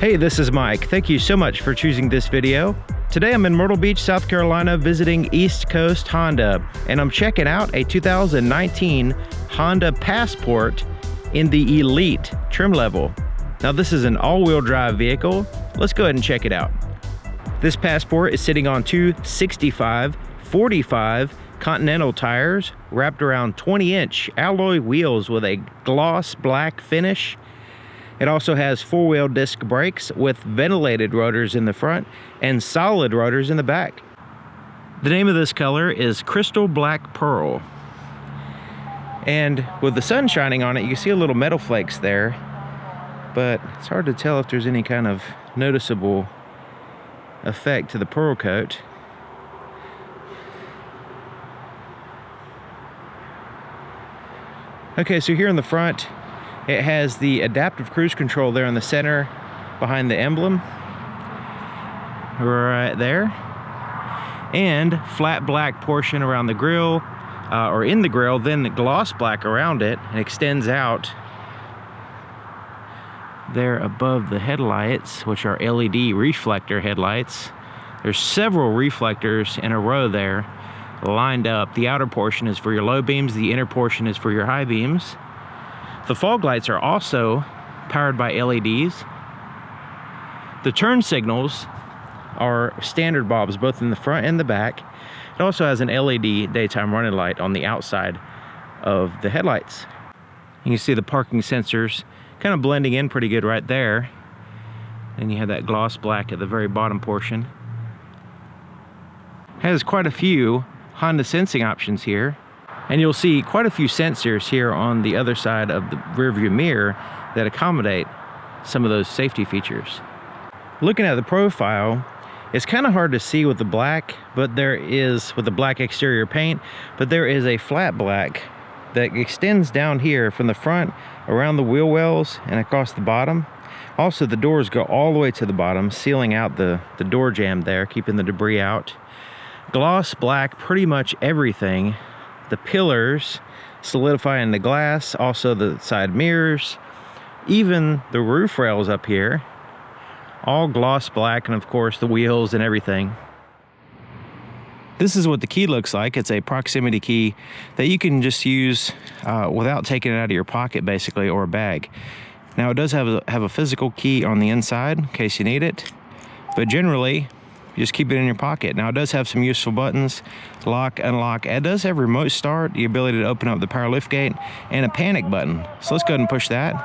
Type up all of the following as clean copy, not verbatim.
Hey, this is Mike. Thank you so much for choosing this video. Today I'm in Myrtle Beach, South Carolina, visiting East Coast Honda, and I'm checking out a 2019 Honda Passport in the Elite trim level. Now this is an all-wheel drive vehicle. Let's go ahead and check it out. This Passport is sitting on two 65/45 Continental tires wrapped around 20-inch alloy wheels with a gloss black finish. It also has four-wheel disc brakes with ventilated rotors in the front and solid rotors in the back. The name of this color is Crystal Black Pearl. And with the sun shining on it, you can see a little metal flakes there, but it's hard to tell if there's any kind of noticeable effect to the pearl coat. Okay, so here in the front, it has the adaptive cruise control there in the center behind the emblem, right there, and flat black portion around the grille, or in the grille, then the gloss black around it, and extends out there above the headlights, which are LED reflector headlights. There's several reflectors in a row there lined up. The outer portion is for your low beams, the inner portion is for your high beams. The fog lights are also powered by LEDs. The turn signals are standard bulbs, both in the front and the back. It also has an LED daytime running light on the outside of the headlights. You can see the parking sensors kind of blending in pretty good right there. And you have that gloss black at the very bottom portion. It has quite a few Honda sensing options here. And you'll see quite a few sensors here on the other side of the rear view mirror that accommodate some of those safety features. Looking at the profile, it's kind of hard to see with the black, but there is, with the black exterior paint, but there is a flat black that extends down here from the front, around the wheel wells, and across the bottom. Also, the doors go all the way to the bottom, sealing out the door jamb there, keeping the debris out. Gloss black, pretty much everything. The pillars solidifying the glass, also the side mirrors, even the roof rails up here, all gloss black, and of course the wheels and everything. This is what the key looks like. It's a proximity key that you can just use without taking it out of your pocket, basically, or a bag. Now it does have a physical key on the inside in case you need it, but generally you just keep it in your pocket. Now it does have some useful buttons, lock, unlock. It does have remote start, the ability to open up the power liftgate, and a panic button. So let's go ahead and push that.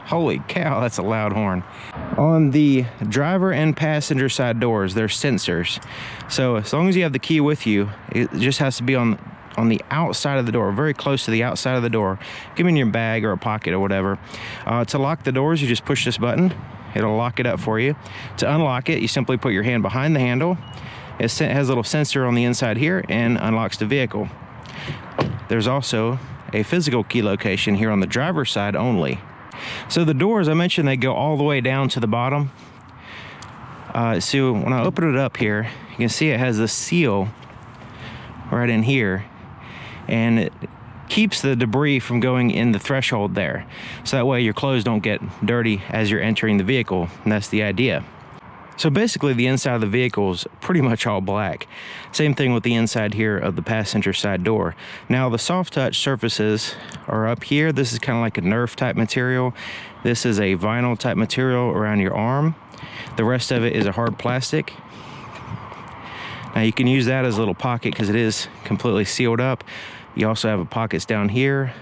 Holy cow, that's a loud horn. On the driver and passenger side doors, there's sensors. So as long as you have the key with you, it just has to be on the outside of the door, very close to the outside of the door. Give it in your bag or a pocket or whatever. To lock the doors, you just push this button. It'll lock it up for you. To unlock it, you simply put your hand behind the handle. It has a little sensor on the inside here and unlocks the vehicle. There's also a physical key location here on the driver's side only. So the doors, I mentioned, they go all the way down to the bottom. So when I open it up here, you can see it has a seal right in here, and it keeps the debris from going in the threshold there. So that way your clothes don't get dirty as you're entering the vehicle, and that's the idea. So basically the inside of the vehicle is pretty much all black. Same thing with the inside here of the passenger side door. Now the soft touch surfaces are up here. This is kind of like a Nerf type material. This is a vinyl type material around your arm. The rest of it is a hard plastic. Now you can use that as a little pocket because it is completely sealed up. You also have pockets down here,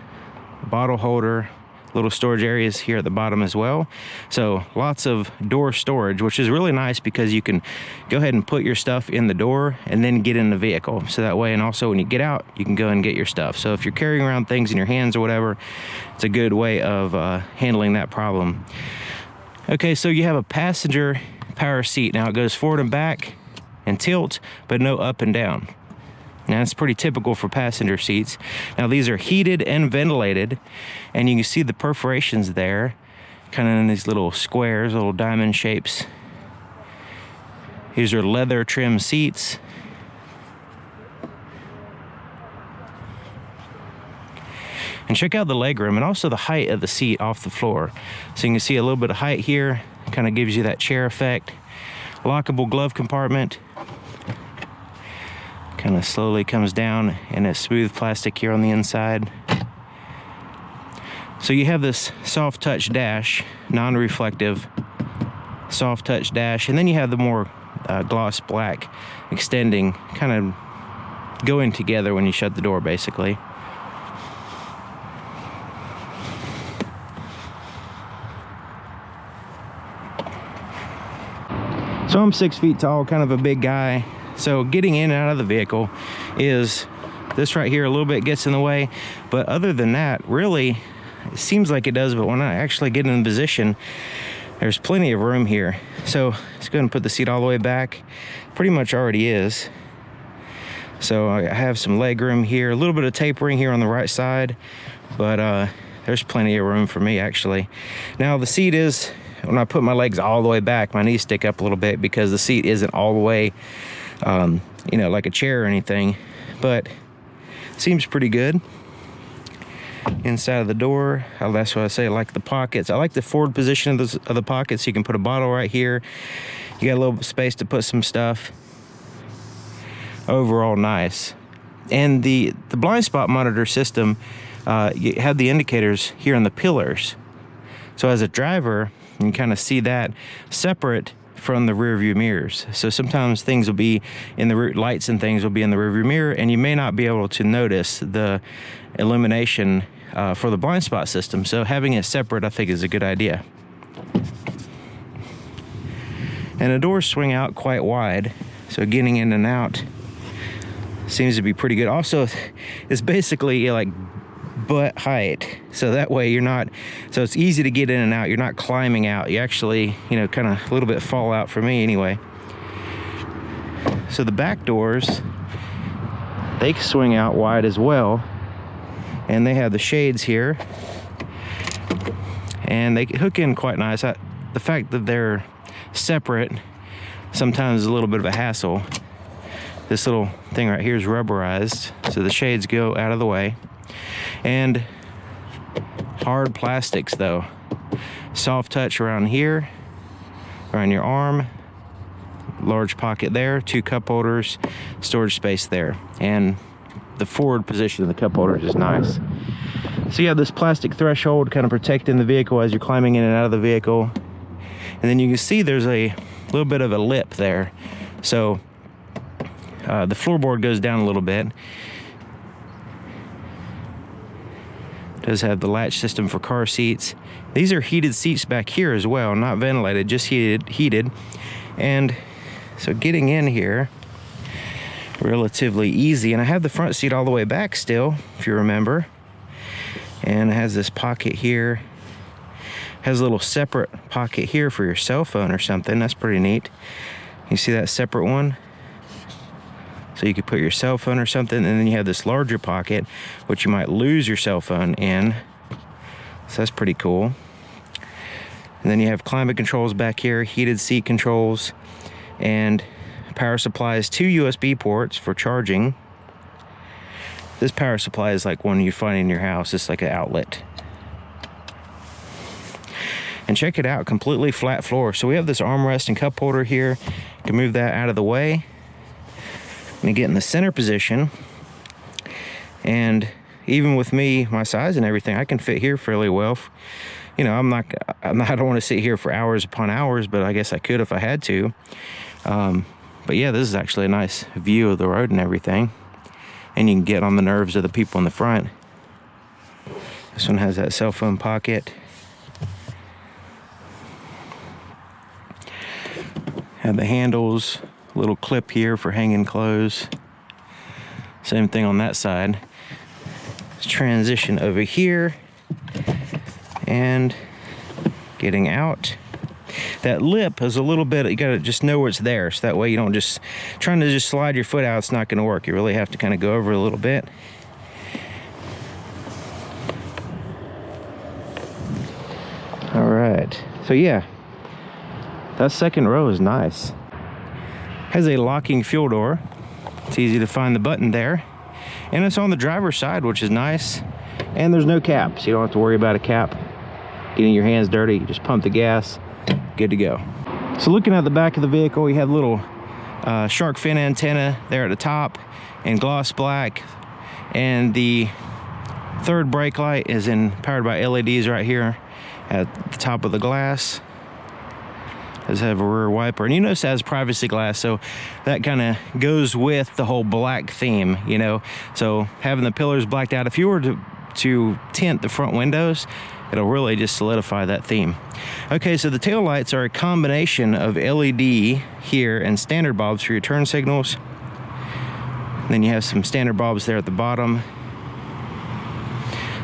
a bottle holder, little storage areas here at the bottom as well. So lots of door storage, which is really nice because you can go ahead and put your stuff in the door and then get in the vehicle. So that way, and also when you get out, you can go and get your stuff. So if you're carrying around things in your hands or whatever, it's a good way of handling that problem. Okay, so you have a passenger power seat. Now it goes forward and back and tilt, but no up and down. Now that's pretty typical for passenger seats. Now these are heated and ventilated, and you can see the perforations there, kind of in these little squares, little diamond shapes. These are leather trim seats. And check out the legroom and also the height of the seat off the floor. So you can see a little bit of height here, kind of gives you that chair effect. Lockable glove compartment. Kind of slowly comes down, and it's smooth plastic here on the inside. So you have this soft touch dash, non-reflective soft touch dash, and then you have the more gloss black extending, kind of going together when you shut the door basically. So I'm 6 feet tall, kind of a big guy. So getting in and out of the vehicle is this right here, a little bit gets in the way. But other than that, really, it seems like it does, but when I actually get in position, there's plenty of room here. So let's go ahead and put the seat all the way back. Pretty much already is. So I have some leg room here, a little bit of tapering here on the right side, but there's plenty of room for me actually. Now the seat is, when I put my legs all the way back, my knees stick up a little bit because the seat isn't all the way, you know, like a chair or anything, but seems pretty good. Inside of the door, that's what I say, I like the pockets. I like the forward position of the pockets. You can put a bottle right here. You got a little space to put some stuff. Overall nice. And the blind spot monitor system, you have the indicators here on the pillars. So as a driver, you can kind of see that separate from the rear view mirrors. So sometimes things will be in the lights and things will be in the rear view mirror, and you may not be able to notice the illumination for the blind spot system. So having it separate, I think, is a good idea. And the doors swing out quite wide, so getting in and out seems to be pretty good. Also, it's basically like butt height, so that way you're not, so it's easy to get in and out. You're not climbing out. You actually, you know, kind of a little bit fall out for me anyway. So the back doors, they swing out wide as well, and they have the shades here, and they hook in quite nice. The fact that they're separate sometimes is a little bit of a hassle. This little thing right here is rubberized, so the shades go out of the way. And hard plastics though. Soft touch around here, around your arm, large pocket there, 2 cup holders, storage space there. And the forward position of the cup holders is nice. So you have this plastic threshold kind of protecting the vehicle as you're climbing in and out of the vehicle. And then you can see there's a little bit of a lip there. So the floorboard goes down a little bit. Does have the latch system for car seats. These are heated seats back here as well, not ventilated, just heated. And so getting in here, relatively easy. And I have the front seat all the way back still, if you remember. And it has this pocket here. Has a little separate pocket here for your cell phone or something. That's pretty neat. You see that separate one? So you could put your cell phone or something, and then you have this larger pocket, which you might lose your cell phone in. So that's pretty cool. And then you have climate controls back here, heated seat controls, and power supplies, 2 USB ports for charging. This power supply is like one you find in your house. It's like an outlet. And check it out, completely flat floor. So we have this armrest and cup holder here. You can move that out of the way. And get in the center position, and even with me, my size and everything, I can fit here fairly well. You know, I don't want to sit here for hours upon hours, but I guess I could if I had to. But yeah, this is actually a nice view of the road and everything, and you can get on the nerves of the people in the front. This one has that cell phone pocket. Have the handles. Little clip here for hanging clothes. Same thing on that side. Let's transition over here and getting out. That lip is a little bit, you gotta just know where it's there, so that way you don't just, trying to just slide your foot out, it's not gonna work. You really have to kind of go over a little bit. All right, so yeah, that second row is nice. Has a locking fuel door. It's easy to find the button there. And it's on the driver's side, which is nice. And there's no cap, so you don't have to worry about a cap getting your hands dirty. You just pump the gas, good to go. So looking at the back of the vehicle, you have a little shark fin antenna there at the top in gloss black, and the third brake light is powered by LEDs right here at the top of the glass. Does have a rear wiper, and you notice it has privacy glass, so that kind of goes with the whole black theme, you know. So having the pillars blacked out, if you were to tint the front windows, it'll really just solidify that theme. Okay, so the tail lights are a combination of LED here and standard bulbs for your turn signals. Then you have some standard bulbs there at the bottom.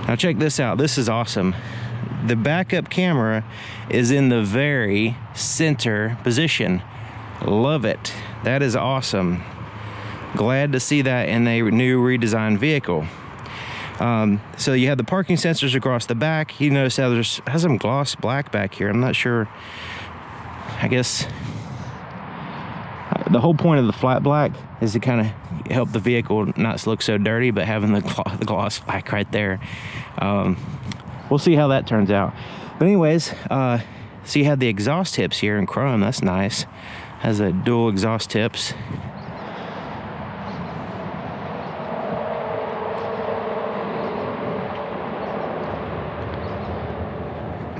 Now check this out, this is awesome. The backup camera is in the very center position. Love it. That is awesome. Glad to see that in a new redesigned vehicle. So you have the parking sensors across the back. You notice how has some gloss black back here. I'm not sure. I guess the whole point of the flat black is to kind of help the vehicle not look so dirty, but having the gloss black right there. We'll see how that turns out. But anyways, so you have the exhaust tips here in chrome. That's nice. Has a dual exhaust tips.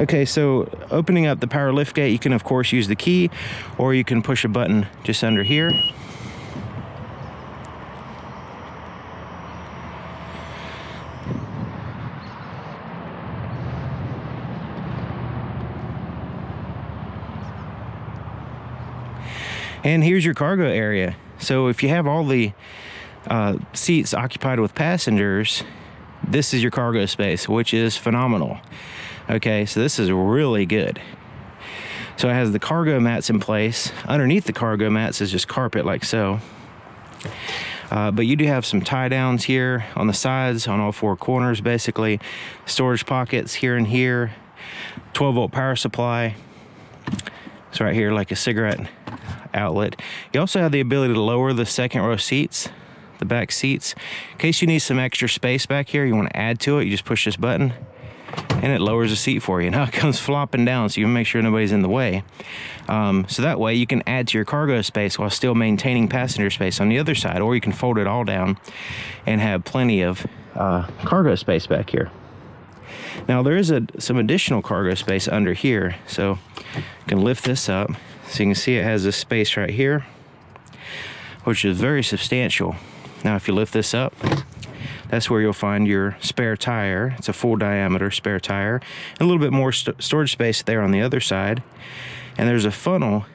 Okay, so opening up the power liftgate, you can of course use the key, or you can push a button just under here. And here's your cargo area. So if you have all the seats occupied with passengers, this is your cargo space, which is phenomenal. Okay, so this is really good. So it has the cargo mats in place. Underneath the cargo mats is just carpet like so. But you do have some tie downs here on the sides, on all four corners basically. Storage pockets here and here. 12-volt power supply. It's right here like a cigarette outlet. You also have the ability to lower the second row seats, the back seats. In case you need some extra space back here, you want to add to it, you just push this button and it lowers the seat for you. Now it comes flopping down, so you can make sure nobody's in the way. So that way you can add to your cargo space while still maintaining passenger space on the other side, or you can fold it all down and have plenty of cargo space back here. Now there is some additional cargo space under here, so you can lift this up. So you can see it has this space right here, which is very substantial. Now if you lift this up, that's where you'll find your spare tire. It's a full diameter spare tire. And a little bit more storage space there on the other side. And there's a funnel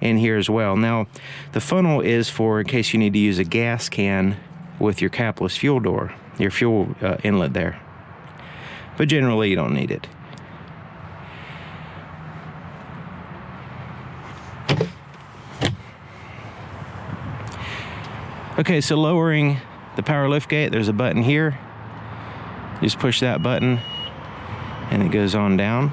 in here as well. Now the funnel is for in case you need to use a gas can with your capless fuel door, your fuel inlet there. But generally you don't need it. Okay, so lowering the power liftgate, there's a button here. Just push that button and it goes on down.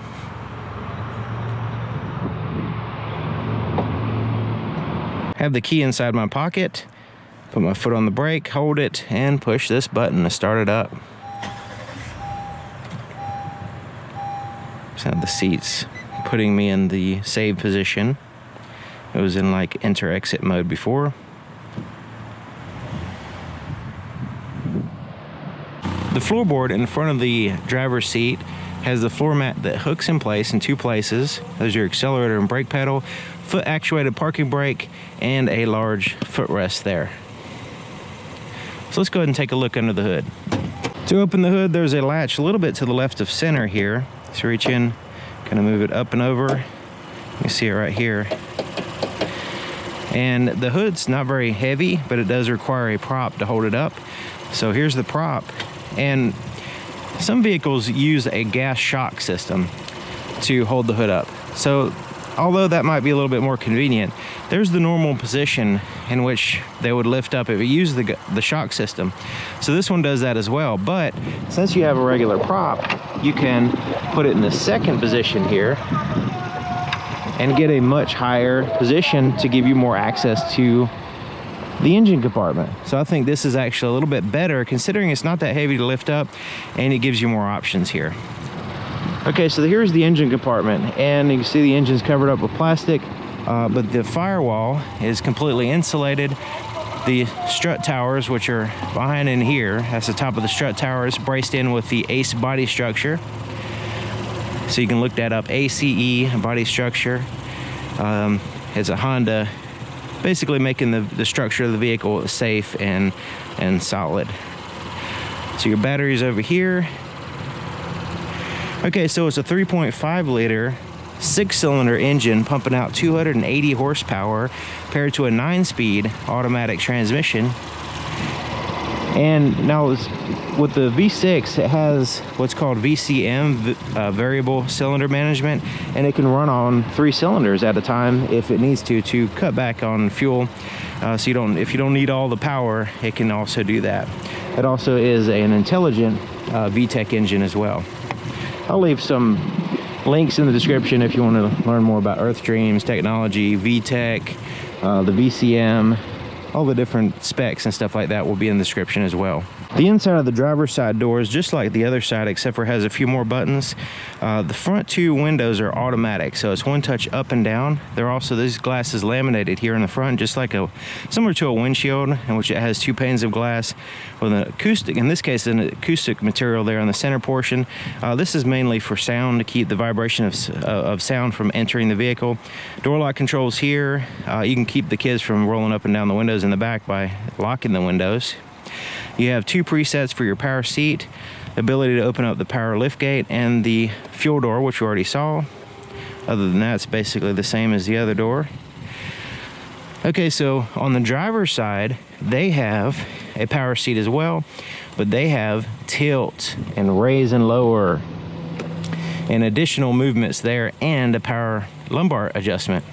Have the key inside my pocket. Put my foot on the brake, hold it, and push this button to start it up. So the seats putting me in the save position. It was in like enter-exit mode before. The floorboard in front of the driver's seat has the floor mat that hooks in place in two places. There's your accelerator and brake pedal, foot actuated parking brake, and a large footrest there. So let's go ahead and take a look under the hood. To open the hood, there's a latch a little bit to the left of center here. So reach in, kind of move it up and over. You see it right here. And the hood's not very heavy, but it does require a prop to hold it up. So here's the prop. And some vehicles use a gas shock system to hold the hood up. So although that might be a little bit more convenient, there's the normal position in which they would lift up if you use the shock system. So this one does that as well, but since you have a regular prop, you can put it in the second position here and get a much higher position to give you more access to the engine compartment. So I think this is actually a little bit better considering it's not that heavy to lift up, and it gives you more options here. Okay, so here's the engine compartment, and you can see the engine's covered up with plastic, but the firewall is completely insulated. The strut towers, which are behind in here, that's the top of the strut towers, braced in with the ACE body structure. So you can look that up, ACE body structure. It's a Honda, basically making the structure of the vehicle safe and solid. So your battery's over here. Okay, so it's a 3.5 liter 6-cylinder engine pumping out 280 horsepower paired to a 9-speed automatic transmission. And now with the V6, it has what's called VCM, variable cylinder management, and it can run on 3 cylinders at a time if it needs to cut back on fuel. So if you don't need all the power, it can also do that. It also is an intelligent VTEC engine as well. I'll leave some links in the description if you want to learn more about Earthstream's technology, VTEC, the VCM, all the different specs and stuff like that will be in the description as well. The inside of the driver's side door is just like the other side, except for it has a few more buttons. The front 2 windows are automatic, so it's one touch up and down. There are also these glasses laminated here in the front, just like similar to a windshield, in which it has 2 panes of glass with an acoustic, in this case, an acoustic material there on the center portion. This is mainly for sound, to keep the vibration of sound from entering the vehicle. Door lock controls here. You can keep the kids from rolling up and down the windows in the back by locking the windows. You have 2 presets for your power seat, the ability to open up the power liftgate, and the fuel door, which we already saw. Other than that, it's basically the same as the other door. Okay, so on the driver's side, they have a power seat as well, but they have tilt and raise and lower and additional movements there, and a power lumbar adjustment.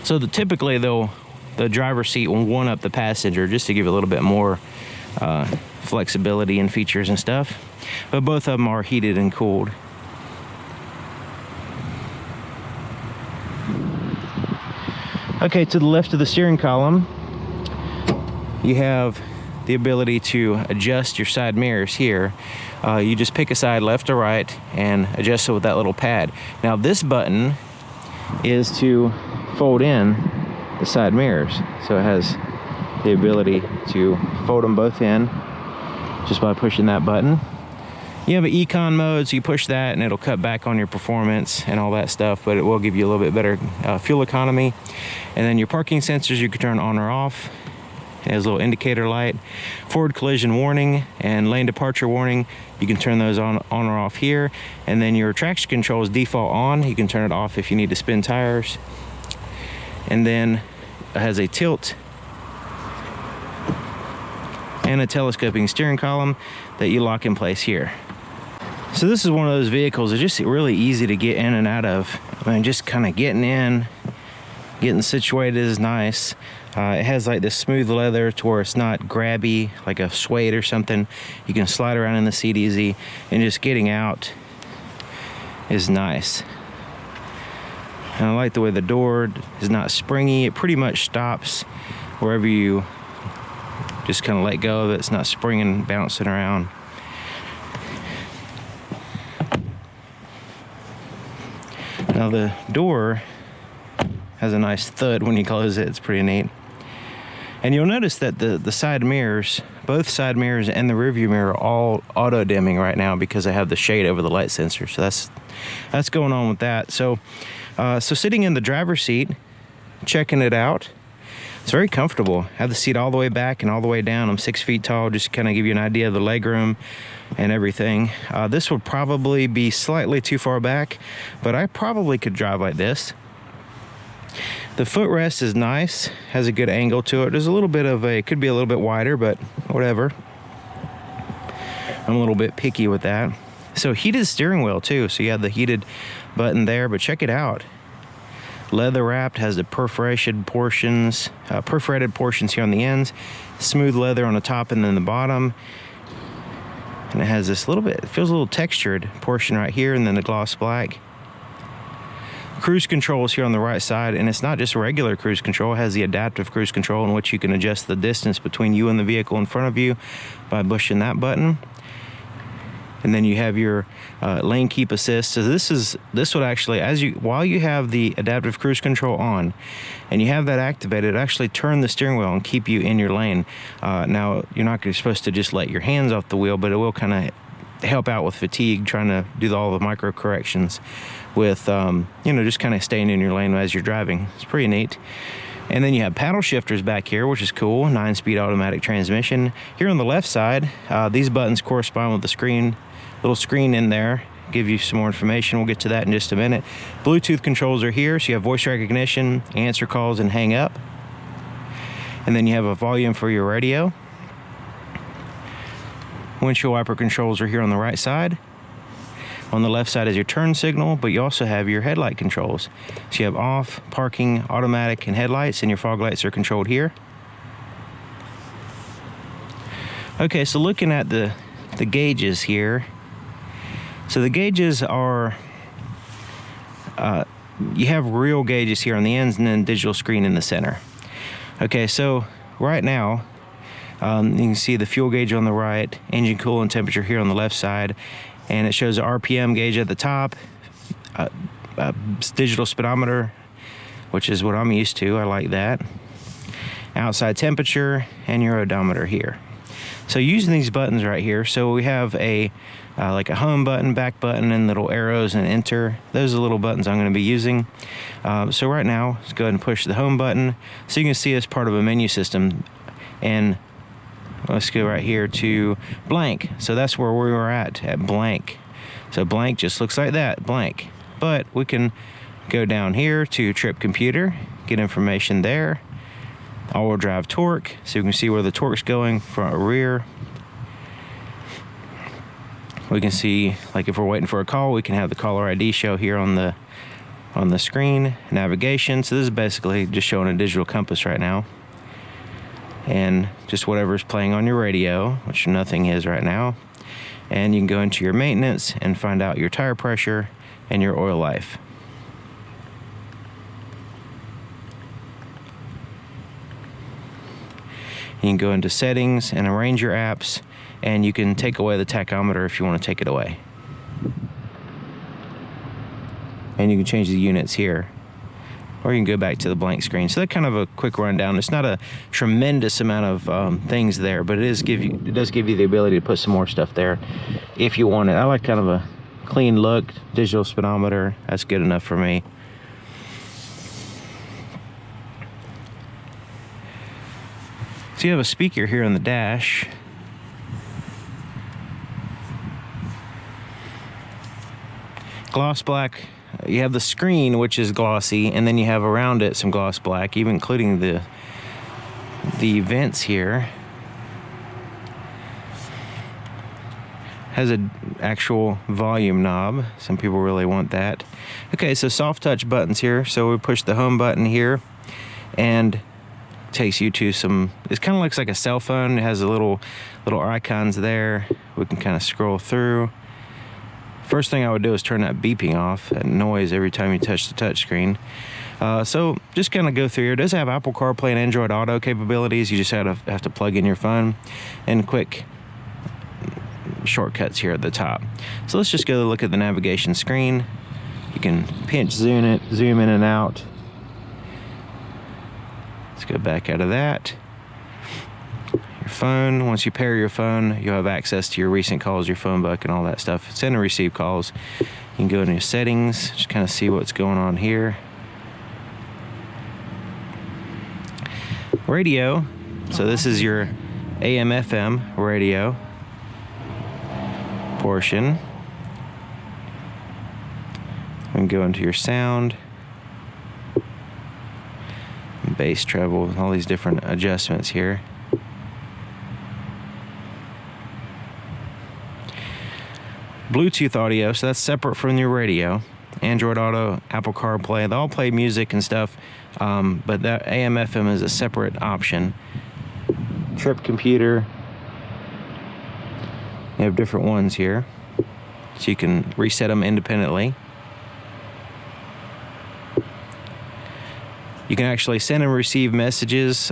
So typically, though, the driver's seat will one up the passenger just to give a little bit more flexibility and features and stuff, but both of them are heated and cooled. Okay, to the left of the steering column, you have the ability to adjust your side mirrors here. You just pick a side, left or right, and adjust it with that little pad. Now this button is to fold in the side mirrors, so it has the ability to fold them both in just by pushing that button. You have an Econ Modes, so you push that and it'll cut back on your performance and all that stuff, but it will give you a little bit better fuel economy. And then your parking sensors you can turn on or off. It has a little indicator light. Forward collision warning and lane departure warning, you can turn those on or off here. And then your traction control is default on. You can turn it off if you need to spin tires. And then it has a tilt and a telescoping steering column that you lock in place here. So this is one of those vehicles that's just really easy to get in and out of. I mean, just kind of getting in, getting situated is nice. It has like this smooth leather to where it's not grabby like a suede or something. You can slide around in the seat easy, and just getting out is nice. And I like the way the door is not springy. It pretty much stops wherever you just kind of let go of it. It's not springing, bouncing around. Now the door has a nice thud when you close it. It's pretty neat. And you'll notice that the side mirrors, both side mirrors and the rearview mirror, are all auto dimming right now because I have the shade over the light sensor. So that's going on with that. So sitting in the driver's seat, checking it out, it's very comfortable. I have the seat all the way back and all the way down. I'm 6 feet tall, just to kind of give you an idea of the leg room and everything. This would probably be slightly too far back, but I probably could drive like this. The footrest is nice, has a good angle to it. There's a little bit of it could be a little bit wider, but whatever. I'm a little bit picky with that. So heated steering wheel too. So you have the heated button there, but check it out. Leather wrapped, has the perforated portions here on the ends, smooth leather on the top and then the bottom. And it has this little bit, it feels a little textured portion right here, and then the gloss black. cruise controls here on the right side, and it's not just regular cruise control. It has the adaptive cruise control, in which you can adjust the distance between you and the vehicle in front of you by pushing that button. And then you have your lane keep assist. So this would actually, while you have the adaptive cruise control on and you have that activated, it actually turn the steering wheel and keep you in your lane. Now you're not supposed to just let your hands off the wheel, but it will kind of help out with fatigue, trying to do all the micro corrections with you know, just kind of staying in your lane as you're driving. It's pretty neat. And then you have paddle shifters back here, which is cool. 9-speed automatic transmission. Here on the left side, these buttons correspond with the little screen in there, give you some more information. We'll get to that in just a minute. Bluetooth controls are here, so you have voice recognition, answer calls, and hang up. And then you have a volume for your radio. Windshield wiper controls are here on the right side. On the left side is your turn signal, but you also have your headlight controls. So you have off, parking, automatic, and headlights, and your fog lights are controlled here. Okay, so looking at the gauges here. So the gauges are, you have real gauges here on the ends and then digital screen in the center. Okay, so right now, you can see the fuel gauge on the right, engine coolant temperature here on the left side, and it shows the RPM gauge at the top, digital speedometer, which is what I'm used to. I like that. Outside temperature and your odometer here. So using these buttons right here, so we have like a home button, back button, and little arrows and enter. Those are the little buttons I'm going to be using. So right now, let's go ahead and push the home button. So you can see it's part of a menu system. And let's go right here to blank. So that's where we were at blank. So blank just looks like that, blank. But we can go down here to trip computer, get information there. All-wheel drive torque, so you can see where the torque's going, front or rear. We can see, like if we're waiting for a call, we can have the caller ID show here on the screen. Navigation, so this is basically just showing a digital compass right now. And just whatever's playing on your radio, which nothing is right now. And you can go into your maintenance and find out your tire pressure and your oil life. You can go into settings and arrange your apps, and you can take away the tachometer if you want to take it away. And you can change the units here, or you can go back to the blank screen. So that's kind of a quick rundown. It's not a tremendous amount of things there, but it does give you the ability to put some more stuff there if you want it. I like kind of a clean look. Digital speedometer, that's good enough for me. So you have a speaker here on the dash. Gloss black. You have the screen, which is glossy, and then you have around it some gloss black, even including the vents here. Has an actual volume knob. Some people really want that. Okay, so soft touch buttons here. So we push the home button here, and takes you to some, it kind of looks like a cell phone. It has a little icons there. We can kind of scroll through. First thing I would do is turn that beeping off, that noise every time you touch the touch screen. So just kind of go through here. It does have Apple CarPlay and Android Auto capabilities. You just have to plug in your phone, and quick shortcuts here at the top. So let's just go look at the navigation screen. You can pinch zoom in and out. Let's go back out of that. Your phone, once you pair your phone, you'll have access to your recent calls, your phone book, and all that stuff. Send and receive calls. You can go into your settings, just kind of see what's going on here. Radio, so this is your AM FM radio portion. We can go into your sound, bass, treble, all these different adjustments here. Bluetooth audio, so that's separate from your radio. Android Auto, Apple CarPlay, they all play music and stuff, but that AM FM is a separate option. Trip computer, you have different ones here, so you can reset them independently. You can actually send and receive messages,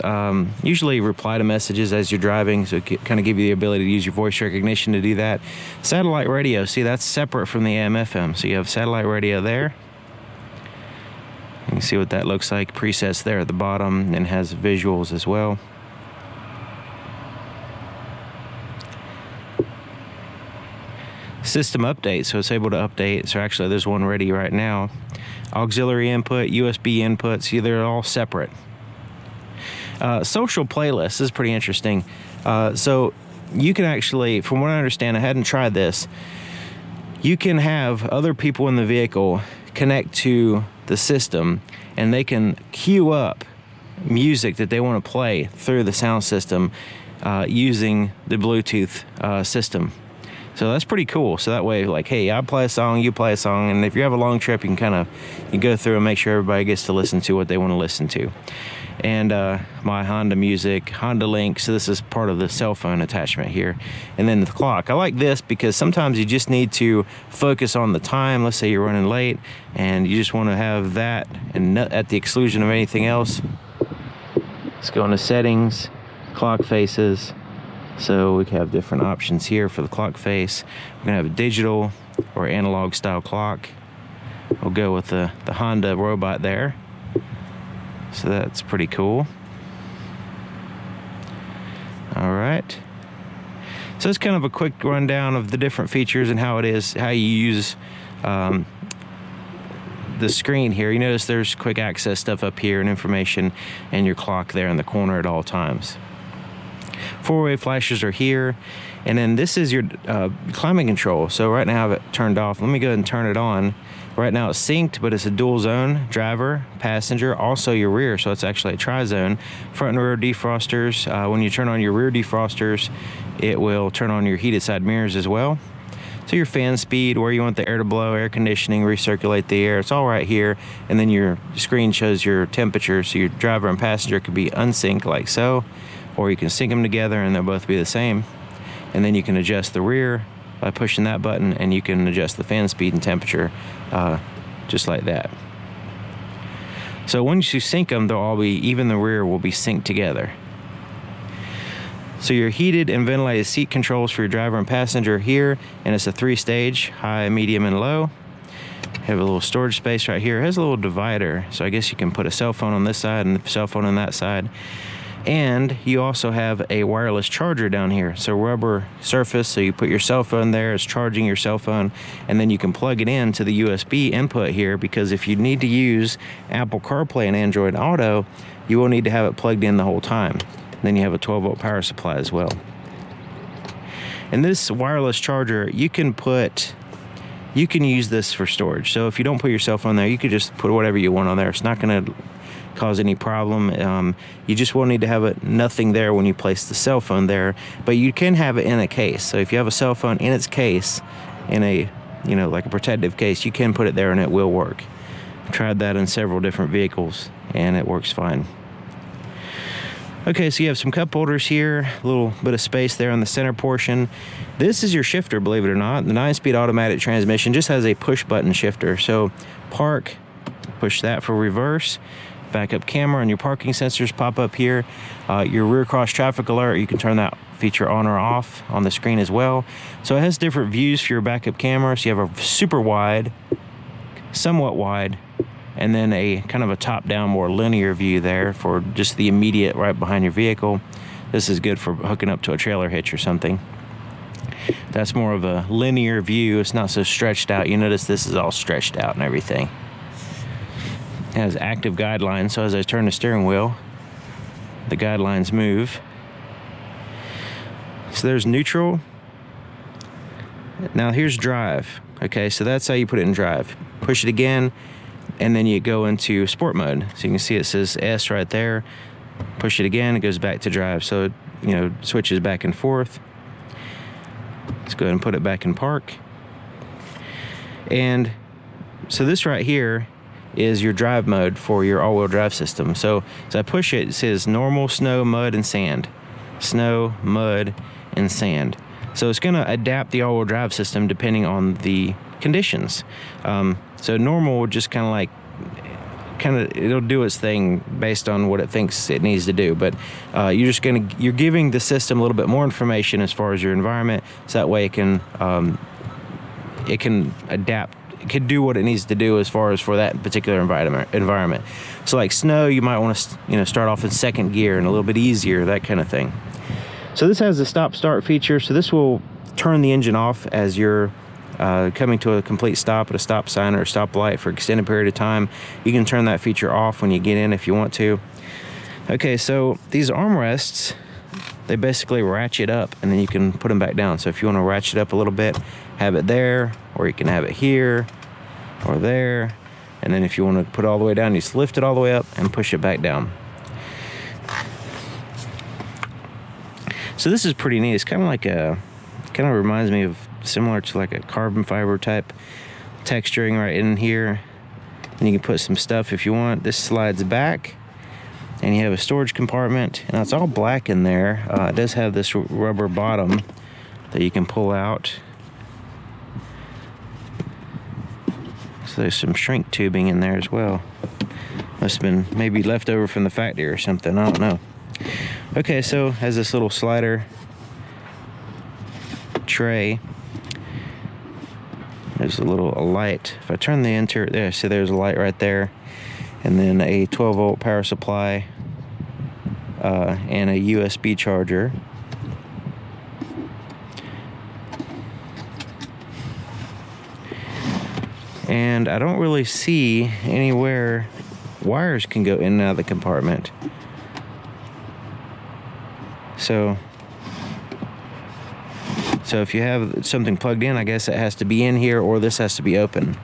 usually reply to messages as you're driving, so it kind of give you the ability to use your voice recognition to do that. Satellite radio, see, that's separate from the AM/FM, so you have satellite radio there. You can see what that looks like, presets there at the bottom, and has visuals as well. System update, so it's able to update. So actually there's one ready right now. Auxiliary input, USB input, see, they're all separate. Social playlist, this is pretty interesting. So you can actually, from what I understand, I hadn't tried this, you can have other people in the vehicle connect to the system, and they can queue up music that they want to play through the sound system using the Bluetooth system. So that's pretty cool. So that way, like, hey, I play a song, you play a song, and if you have a long trip, you can you go through and make sure everybody gets to listen to what they want to listen to. And my Honda Music, Honda Link, so this is part of the cell phone attachment here. And then the clock. I like this because sometimes you just need to focus on the time. Let's say you're running late and you just want to have that and not at the exclusion of anything else. Let's go into settings, clock faces. So we can have different options here for the clock face. We're gonna have a digital or analog style clock. We'll go with the Honda robot there. So that's pretty cool. All right. So it's kind of a quick rundown of the different features and how it is, how you use the screen here. You notice there's quick access stuff up here and information, and your clock there in the corner at all times. Four-way flashes are here, and then this is your climate control. So right now I have it turned off. Let me go ahead and turn it on. Right now it's synced, but it's a dual zone, driver, passenger, also your rear, so it's actually a tri-zone. Front and rear defrosters. When you turn on your rear defrosters, it will turn on your heated side mirrors as well. So your fan speed, where you want the air to blow, air conditioning, recirculate the air, it's all right here. And then your screen shows your temperature, so your driver and passenger could be unsynced like so, or you can sync them together and they'll both be the same. And then you can adjust the rear by pushing that button, and you can adjust the fan speed and temperature just like that. So once you sync them, they'll all be, even the rear will be synced together. So your heated and ventilated seat controls for your driver and passenger here, and it's a 3-stage, high, medium, and low. Have a little storage space right here. It has a little divider, so I guess you can put a cell phone on this side and a cell phone on that side. And you also have a wireless charger down here. So rubber surface, so you put your cell phone there, it's charging your cell phone, and then you can plug it in to the USB input here, because if you need to use Apple CarPlay and Android Auto, you will need to have it plugged in the whole time. And then you have a 12-volt power supply as well. And this wireless charger, you can use this for storage. So if you don't put your cell phone there, you could just put whatever you want on there. It's not gonna cause any problem. You just will need to have nothing there when you place the cell phone there, but you can have it in a case. So if you have a cell phone in its case, in a, like a protective case, you can put it there and it will work. I've tried that in several different vehicles and it works fine. Okay, so you have some cup holders here, a little bit of space there on the center portion. This is your shifter, believe it or not. The 9-speed automatic transmission just has a push button shifter. So park, push that for reverse. Backup camera and your parking sensors pop up here. Your rear cross traffic alert, you can turn that feature on or off on the screen as well. So it has different views for your backup camera. So you have a super wide, somewhat wide, and then a kind of a top-down, more linear view there for just the immediate right behind your vehicle. This is good for hooking up to a trailer hitch or something. That's more of a linear view. It's not so stretched out. You notice this is all stretched out and everything. It has active guidelines, so as I turn the steering wheel, the guidelines move. So there's neutral. Now here's drive. Okay, so that's how you put it in drive. Push it again, and then you go into sport mode. So you can see it says S right there. Push it again, it goes back to drive. So it switches back and forth. Let's go ahead and put it back in park. And so this right here is your drive mode for your all-wheel drive system. So as I push it, it says normal, snow, mud, and sand. Snow, mud, and sand. So it's gonna adapt the all-wheel drive system depending on the conditions. So normal would just kind of like it'll do its thing based on what it thinks it needs to do. But you're giving the system a little bit more information as far as your environment, so that way it can adapt. It can do what it needs to do as far as for that particular environment. So like snow, you might want to start off in second gear and a little bit easier, that kind of thing. So this has the stop start feature. So this will turn the engine off as you're coming to a complete stop at a stop sign or a stoplight for an extended period of time. You can turn that feature off when you get in if you want to. Okay, so these armrests, they basically ratchet up and then you can put them back down. So if you want to ratchet up a little bit, have it there, or you can have it here or there. And then if you want to put it all the way down, you just lift it all the way up and push it back down. So this is pretty neat. It's kind of reminds me of similar to like a carbon fiber type texturing right in here. And you can put some stuff if you want. This slides back and you have a storage compartment. Now it's all black in there. It does have this rubber bottom that you can pull out. So there's some shrink tubing in there as well. Must have been maybe left over from the factory or something, I don't know. Okay, so has this little slider tray. There's a light. If I turn the interior, there, see there's a light right there. And then a 12 volt power supply and a USB charger. And I don't really see anywhere wires can go in and out of the compartment. So if you have something plugged in, I guess it has to be in here or this has to be open.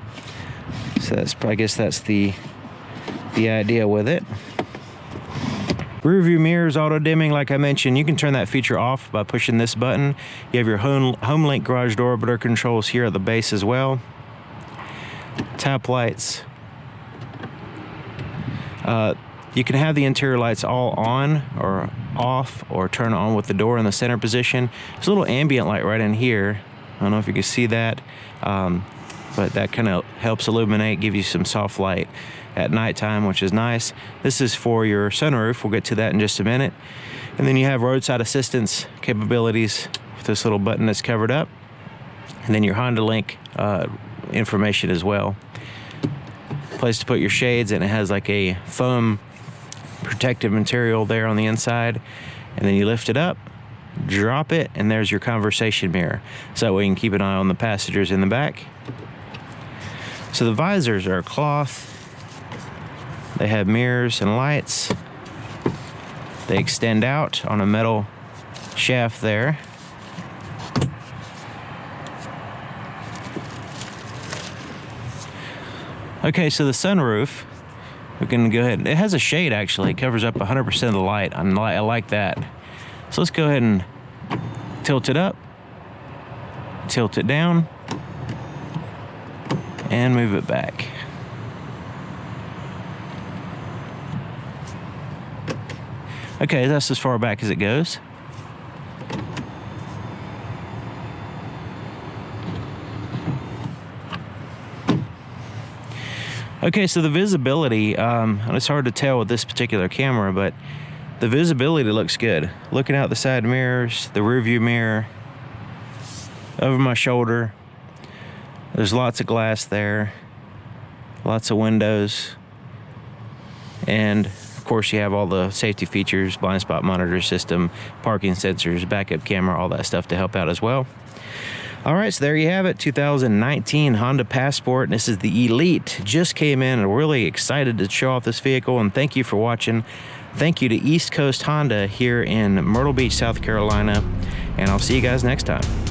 So I guess that's the idea with it. Rear view mirrors auto dimming, like I mentioned, you can turn that feature off by pushing this button. You have your home link garage door opener controls here at the base as well. Tap lights. You can have the interior lights all on or off, or turn on with the door in the center position. There's a little ambient light right in here. I don't know if you can see that, but that kind of helps illuminate, give you some soft light at nighttime, which is nice. This is for your sunroof. We'll get to that in just a minute. And then you have roadside assistance capabilities with this little button that's covered up. And then your Honda Link information as well. Place to put your shades, and it has like a foam protective material there on the inside. And then you lift it up, drop it, and there's your conversation mirror. So that way you can keep an eye on the passengers in the back. So the visors are cloth. They have mirrors and lights. They extend out on a metal shaft there. Okay, so the sunroof, we can go ahead. It has a shade actually. It covers up 100% of the light. I like that. So let's go ahead and tilt it up, tilt it down, and move it back. Okay, that's as far back as it goes. Okay, so the visibility, it's hard to tell with this particular camera, but the visibility looks good. Looking out the side mirrors, the rear view mirror, over my shoulder, there's lots of glass there, lots of windows, and of course you have all the safety features, blind spot monitor system, parking sensors, backup camera, all that stuff to help out as well. All right, so there you have it, 2019 Honda Passport. This is the Elite. Just came in and we're really excited to show off this vehicle, and thank you for watching. Thank you to East Coast Honda here in Myrtle Beach, South Carolina, and I'll see you guys next time.